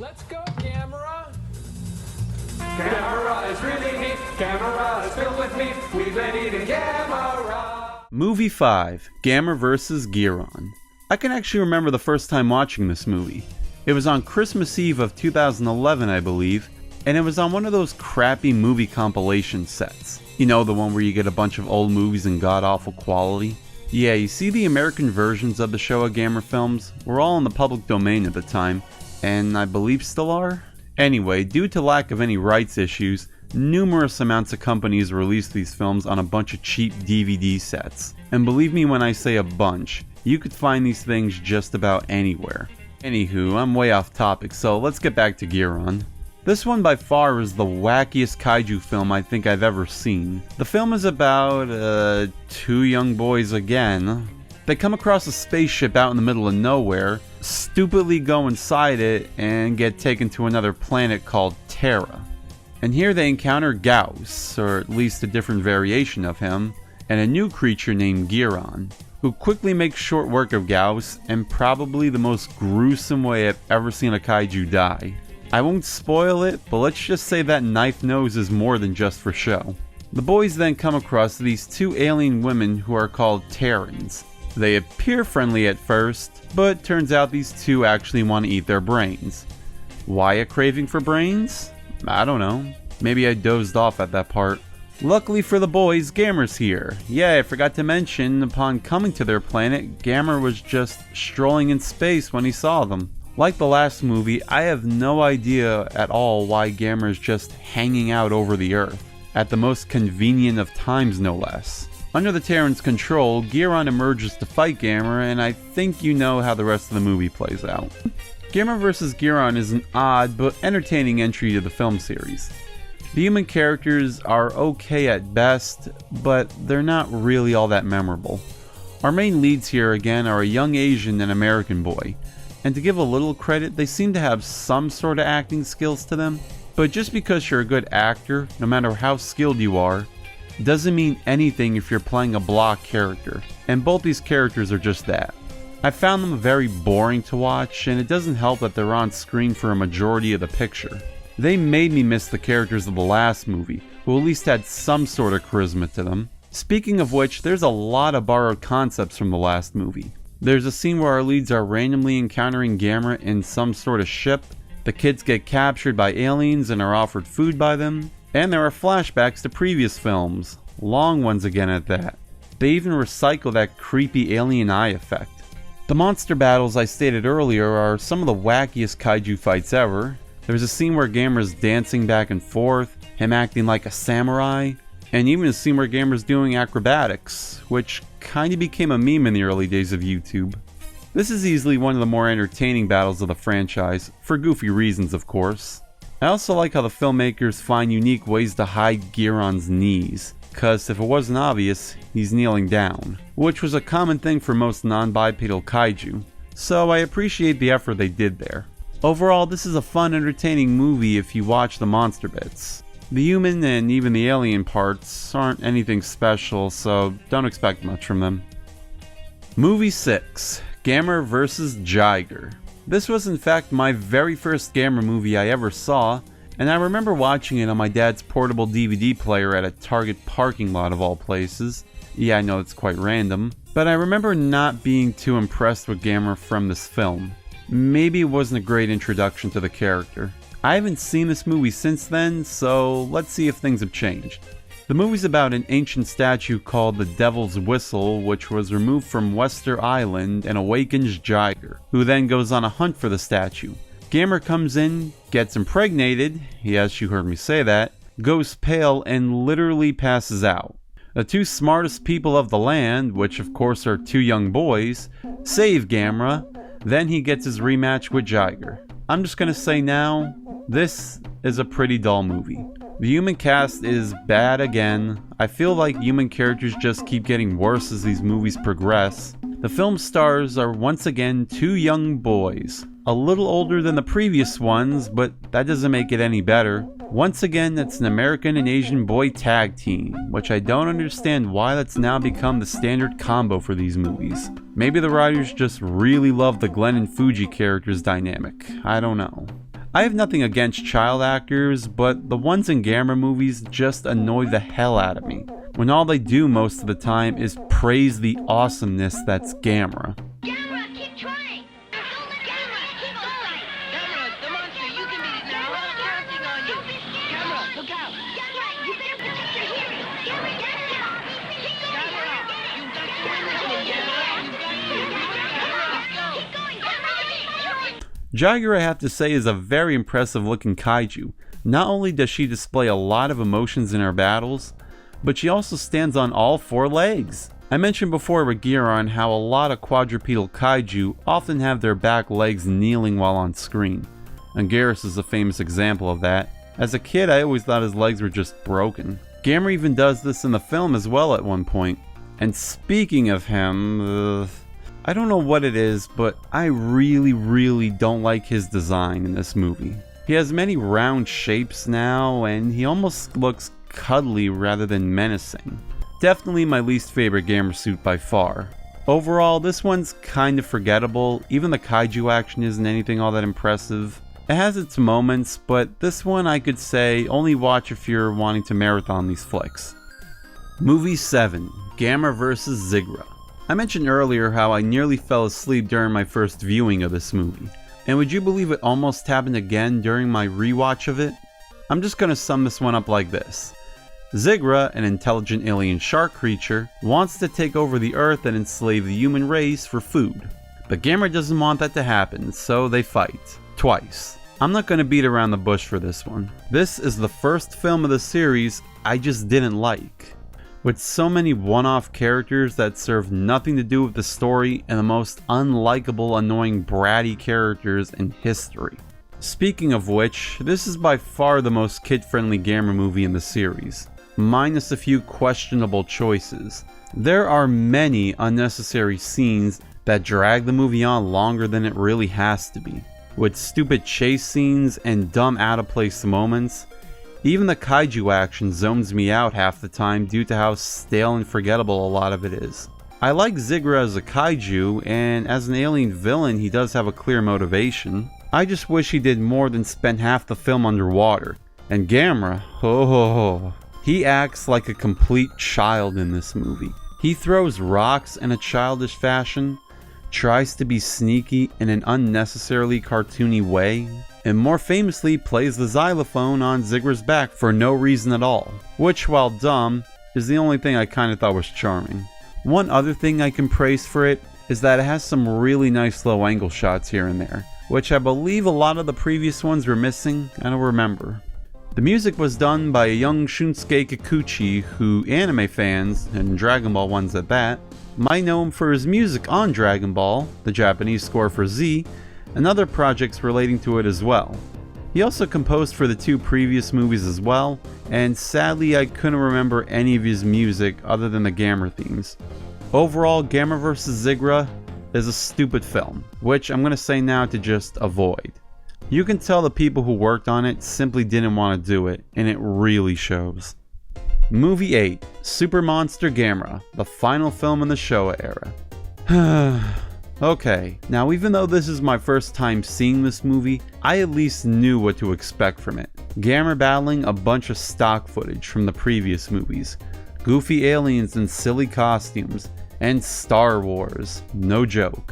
Let's go, Gamera! Gamera is really neat. Gamera is filled with meat. We've been eating Gamera. Movie 5, Gammer vs. Giron. I can actually remember the first time watching this movie. It was on Christmas Eve of 2011, I believe, and it was on one of those crappy movie compilation sets. You know, the one where you get a bunch of old movies in god-awful quality? Yeah, you see, the American versions of the Showa Gammer films were all in the public domain at the time, and I believe still are? Anyway, due to lack of any rights issues, numerous amounts of companies released these films on a bunch of cheap DVD sets. And believe me when I say a bunch, you could find these things just about anywhere. Anywho, I'm way off topic, so let's get back to Giron. This one by far is the wackiest kaiju film I think I've ever seen. The film is about, two young boys again. They come across a spaceship out in the middle of nowhere, stupidly go inside it, and get taken to another planet called Terra. And here they encounter Gauss, or at least a different variation of him, and a new creature named Giron, who quickly makes short work of Gauss, and probably the most gruesome way I've ever seen a kaiju die. I won't spoil it, but let's just say that knife nose is more than just for show. The boys then come across these two alien women who are called Terrans. They appear friendly at first, but turns out these two actually want to eat their brains. Why a craving for brains? I don't know. Maybe I dozed off at that part. Luckily for the boys, Gammer's here. Yeah, I forgot to mention, upon coming to their planet, Gammer was just strolling in space when he saw them. Like the last movie, I have no idea at all why Gammer is just hanging out over the Earth, at the most convenient of times no less. Under the Terran's control, Giron emerges to fight Gammer, and I think you know how the rest of the movie plays out. Gammer vs. Giron is an odd but entertaining entry to the film series. The human characters are okay at best, but they're not really all that memorable. Our main leads here again are a young Asian and American boy, and to give a little credit, they seem to have some sort of acting skills to them, but just because you're a good actor, no matter how skilled you are, doesn't mean anything if you're playing a block character, and both these characters are just that. I found them very boring to watch, and it doesn't help that they're on screen for a majority of the picture. They made me miss the characters of the last movie, who at least had some sort of charisma to them. Speaking of which, there's a lot of borrowed concepts from the last movie. There's a scene where our leads are randomly encountering Gamera in some sort of ship, the kids get captured by aliens and are offered food by them, and there are flashbacks to previous films, long ones again at that. They even recycle that creepy alien eye effect. The monster battles I stated earlier are some of the wackiest kaiju fights ever. There's a scene where Gamera's dancing back and forth, him acting like a samurai, and even a scene where Gamera's doing acrobatics, which kinda became a meme in the early days of YouTube. This is easily one of the more entertaining battles of the franchise, for goofy reasons of course. I also like how the filmmakers find unique ways to hide Giron's knees, cause if it wasn't obvious, he's kneeling down, which was a common thing for most non-bipedal kaiju, so I appreciate the effort they did there. Overall, this is a fun, entertaining movie if you watch the monster bits. The human and even the alien parts aren't anything special, so don't expect much from them. Movie 6, Gammer vs. Jagger. This was in fact my very first Gammer movie I ever saw, and I remember watching it on my dad's portable DVD player at a Target parking lot of all places. Yeah, I know it's quite random, but I remember not being too impressed with Gammer from this film. Maybe it wasn't a great introduction to the character. I haven't seen this movie since then, so let's see if things have changed. The movie's about an ancient statue called the Devil's Whistle, which was removed from Wester Island and awakens Jagger, who then goes on a hunt for the statue. Gammer comes in, gets impregnated, yes, you heard me say that, goes pale, and literally passes out. The two smartest people of the land, which of course are two young boys, save Gamera, then he gets his rematch with Jagger. I'm just gonna say now, this is a pretty dull movie. The human cast is bad again. I feel like human characters just keep getting worse as these movies progress. The film stars are once again two young boys. A little older than the previous ones, but that doesn't make it any better. Once again, it's an American and Asian boy tag team, which I don't understand why that's now become the standard combo for these movies. Maybe the writers just really love the Glenn and Fuji characters dynamic. I don't know. I have nothing against child actors, but the ones in Gamera movies just annoy the hell out of me, when all they do most of the time is praise the awesomeness that's Gamera. Gamera, keep trying! Gamera, keep going! Gamera, the monster, you can beat it now! I'm counting on you! Gamera, look out! Gamera, you better protect your hearing! Gamera, keep going! Gamera, you've got to win this one, Gamera! You've got to do it, Gamera! Let's go! Keep going, Gamera! Jagger, I have to say, is a very impressive looking kaiju. Not only does she display a lot of emotions in her battles, but she also stands on all 4 legs. I mentioned before with Giron how a lot of quadrupedal kaiju often have their back legs kneeling while on screen. And Garrus is a famous example of that. As a kid, I always thought his legs were just broken. Gamera even does this in the film as well at one point. And speaking of him, I don't know what it is, but I really don't like his design in this movie. He has many round shapes now, and he almost looks cuddly rather than menacing. Definitely my least favorite Gamera suit by far. Overall, this one's kind of forgettable. Even the kaiju action isn't anything all that impressive. It has its moments, but this one I could say only watch if you're wanting to marathon these flicks. Movie 7, Gamera vs. Zigra. I mentioned earlier how I nearly fell asleep during my first viewing of this movie. And would you believe it almost happened again during my rewatch of it? I'm just gonna sum this one up like this. Zigra, an intelligent alien shark creature, wants to take over the Earth and enslave the human race for food. But Gamera doesn't want that to happen, so they fight. Twice. I'm not gonna beat around the bush for this one. This is the first film of the series I just didn't like. With so many one-off characters that serve nothing to do with the story and the most unlikable, annoying, bratty characters in history. Speaking of which, this is by far the most kid-friendly Gamera movie in the series, minus a few questionable choices. There are many unnecessary scenes that drag the movie on longer than it really has to be, with stupid chase scenes and dumb out-of-place moments. Even the kaiju action zones me out half the time due to how stale and forgettable a lot of it is. I like Zigra as a kaiju, and as an alien villain he does have a clear motivation. I just wish he did more than spend half the film underwater. And Gamera, he acts like a complete child in this movie. He throws rocks in a childish fashion, tries to be sneaky in an unnecessarily cartoony way, and more famously plays the xylophone on Zigra's back for no reason at all, which, while dumb, is the only thing I kinda thought was charming. One other thing I can praise for it is that it has some really nice low angle shots here and there, which I believe a lot of the previous ones were missing. I don't remember. The music was done by a young Shunsuke Kikuchi, who anime fans, and Dragon Ball ones at that, might know him for his music on Dragon Ball, the Japanese score for Z, and other projects relating to it as well. He also composed for the 2 previous movies as well, and sadly I couldn't remember any of his music other than the Gamera themes. Overall, Gamera vs. Zigra is a stupid film, which I'm gonna say now to just avoid. You can tell the people who worked on it simply didn't want to do it, and it really shows. Movie 8, Super Monster Gamera, the final film in the Showa era. Okay, now even though this is my first time seeing this movie, I at least knew what to expect from it. Gamera battling a bunch of stock footage from the previous movies, goofy aliens in silly costumes, and Star Wars, no joke.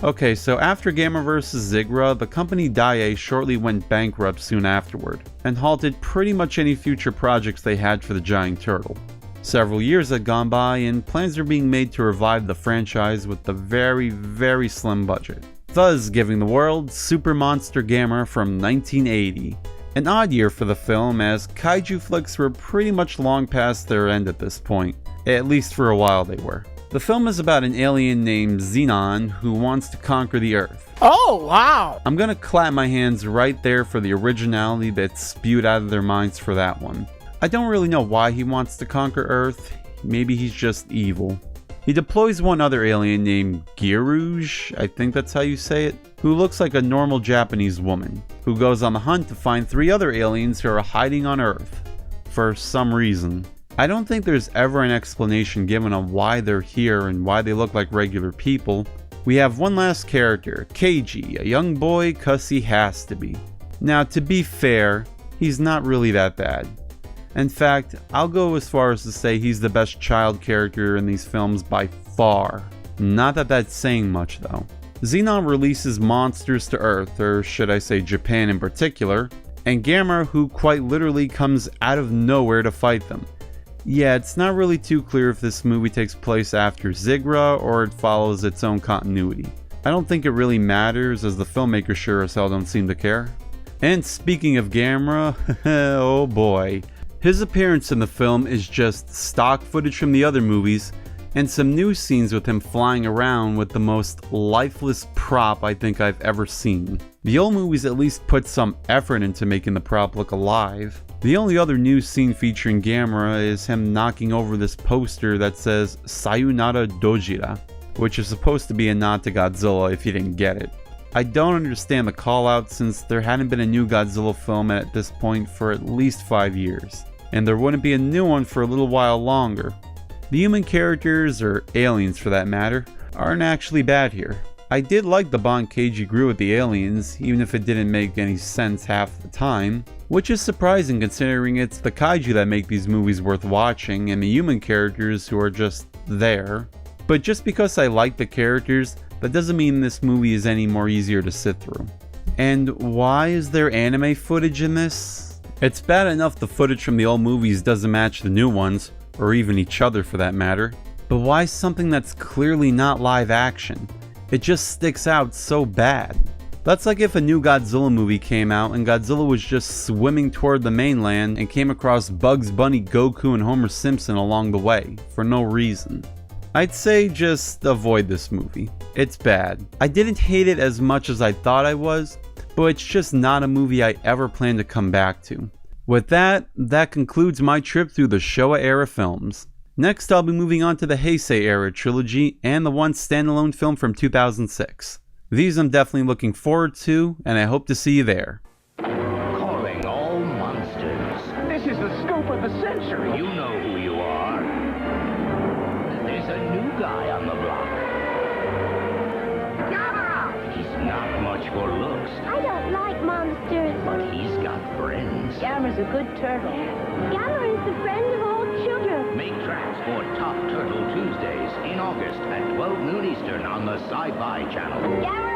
Okay, so after Gamera vs. Zigra, the company Daiei shortly went bankrupt soon afterward, and halted pretty much any future projects they had for the giant turtle. Several years had gone by and plans were being made to revive the franchise with a very slim budget, thus giving the world Super Monster Gamera from 1980. An odd year for the film, as kaiju flicks were pretty much long past their end at this point, at least for a while they were. The film is about an alien named Xenon who wants to conquer the Earth. Oh, wow! I'm gonna clap my hands right there for the originality that's spewed out of their minds for that one. I don't really know why he wants to conquer Earth. Maybe he's just evil. He deploys one other alien named Girouge, I think that's how you say it, who looks like a normal Japanese woman, who goes on the hunt to find 3 other aliens who are hiding on Earth, for some reason. I don't think there's ever an explanation given on why they're here and why they look like regular people. We have one last character, Keiji, a young boy 'cause he has to be. Now, to be fair, he's not really that bad. In fact, I'll go as far as to say he's the best child character in these films by far. Not that that's saying much though. Xenon releases monsters to Earth, or should I say Japan in particular, and Gamera, who quite literally comes out of nowhere to fight them. Yeah, it's not really too clear if this movie takes place after Zigra or it follows its own continuity. I don't think it really matters, as the filmmakers sure as hell don't seem to care. And speaking of Gamera, oh boy. His appearance in the film is just stock footage from the other movies, and some new scenes with him flying around with the most lifeless prop I think I've ever seen. The old movies at least put some effort into making the prop look alive. The only other new scene featuring Gamera is him knocking over this poster that says Sayonara Dojira, which is supposed to be a nod to Godzilla if you didn't get it. I don't understand the call out, since there hadn't been a new Godzilla film at this point for at least 5 years, and there wouldn't be a new one for a little while longer. The human characters, or aliens for that matter, aren't actually bad here. I did like the bond Keiji grew with the aliens, even if it didn't make any sense half the time, which is surprising considering it's the kaiju that make these movies worth watching and the human characters who are just there. But just because I like the characters, that doesn't mean this movie is any more easier to sit through. And why is there anime footage in this? It's bad enough the footage from the old movies doesn't match the new ones, or even each other for that matter, but why something that's clearly not live action? It just sticks out so bad. That's like if a new Godzilla movie came out and Godzilla was just swimming toward the mainland and came across Bugs Bunny, Goku, and Homer Simpson along the way, for no reason. I'd say just avoid this movie. It's bad. I didn't hate it as much as I thought I was, but it's just not a movie I ever plan to come back to. With that concludes my trip through the Showa era films. Next, I'll be moving on to the Heisei era trilogy and the one standalone film from 2006. These I'm definitely looking forward to, and I hope to see you there. Calling all monsters. This is the scoop of the century. You know who you are. There's a new guy on the block. Gamera! He's not much for looks, I don't like monsters. but he's got friends. Gamera's a good turtle. Gamera is the friend of all children. Make tracks for Top Turtle Tuesdays in August at 12 noon Eastern on the Sci-Fi Channel. Gamera